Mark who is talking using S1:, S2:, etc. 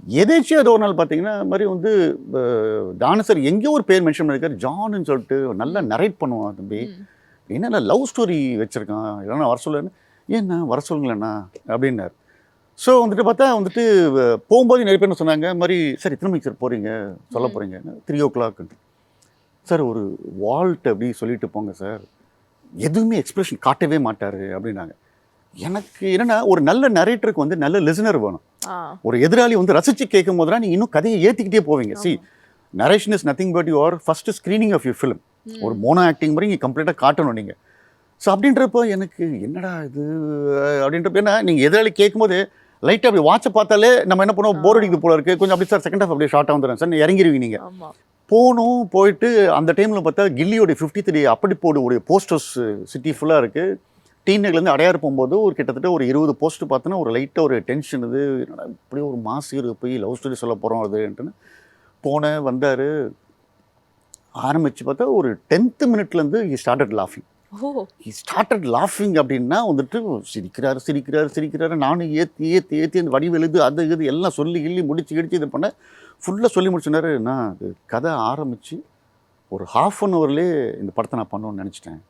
S1: எதேச்சியா ஏதோ ஒரு நாள் பார்த்தீங்கன்னா, இது மாரி வந்து தானு சார் எங்கேயோ ஒரு பேர் மென்ஷன் பண்ணியிருக்காரு. ஜான்னு சொல்லிட்டு நல்லா நரேட் பண்ணுவான் தம்பி.
S2: ம்.
S1: என்னண்ணா லவ் ஸ்டோரி வச்சிருக்கான். இல்லைன்னா வர சொல்லுன்னு. ஏண்ணா வர சொல்லுங்களேண்ணா அப்படின்னாரு. ஸோ வந்துட்டு பார்த்தா வந்துட்டு போகும்போது நிறைய பேர் என்ன சொன்னாங்க, இது மாரி சார் எத்தனை மணிக்கு சார் போகிறீங்க சொல்ல போகிறீங்க 3:00 சார் ஒரு வால்ட் அப்படி சொல்லிட்டு போங்க சார். எதுவுமே எக்ஸ்பிரஷன் காட்டவே மாட்டார் அப்படின்னாங்க. எனக்கு என்னன்னா ஒரு நல்ல நரேட்டருக்கு வந்து நல்ல லிசனர் வேணும். ஒரு எதிராளி வந்து ரசித்து கேட்கும் போது தான் நீங்கள் இன்னும் கதையை ஏற்றிக்கிட்டே போவீங்க. See narration is nothing but your first screening of your film. ஒரு மோனோ ஆக்டிங் மாதிரி நீங்கள் கம்ப்ளீட்டாக காட்டணும் நீங்கள். ஸோ அப்படின்றப்போ எனக்கு என்னடா இது அப்படின்றப்ப ஏன்னா நீங்கள் எதிராளி கேட்கும்போது லைட்டாக அப்படி வாட்சை பார்த்தாலே நம்ம என்ன பண்ணுவோம் போர் அடிக்குது போல இருக்குது கொஞ்சம் அப்படி சார் செகண்ட் ஹாஃப் அப்படியே ஷார்ட்டாக வந்துடுறேன் சார் இறங்கிடுவீங்க நீங்கள். போகணும் போயிட்டு அந்த டைமில் பார்த்தா கில்லியோடைய 53 அப்படி போடு போஸ்டர்ஸ் சிட்டி ஃபுல்லாக இருக்குது. டீனேஜ்லேருந்து அடையாறு போகும்போது ஒரு கிட்டத்தட்ட ஒரு 20 போஸ்ட்டு பார்த்தோன்னா ஒரு லைட்டாக ஒரு டென்ஷன் இது என்னடா இப்படி ஒரு மாஸ் ஹீரோ போய் லவ் ஸ்டோரி சொல்ல போகிறோம் அதுன்ட்டுன்னு போனேன் வந்தார். ஆரம்பித்து பார்த்தா ஒரு 10th மினிட்லேருந்து ஹி ஸ்டார்டட் லாஃபிங் அப்படின்னா வந்துட்டு சிரிக்கிறாரு. நானும் ஏற்றி அந்த வடிவு எழுது அது இது எல்லாம் சொல்லி முடிச்சு இது பண்ண ஃபுல்லாக சொல்லி முடிச்சுனாரு. நான் அது கதை ஆரம்பித்து ஒரு ½ அன் ஹவர்லேயே இந்த படத்தை நான் பண்ணணும்னு நினச்சிட்டேன்.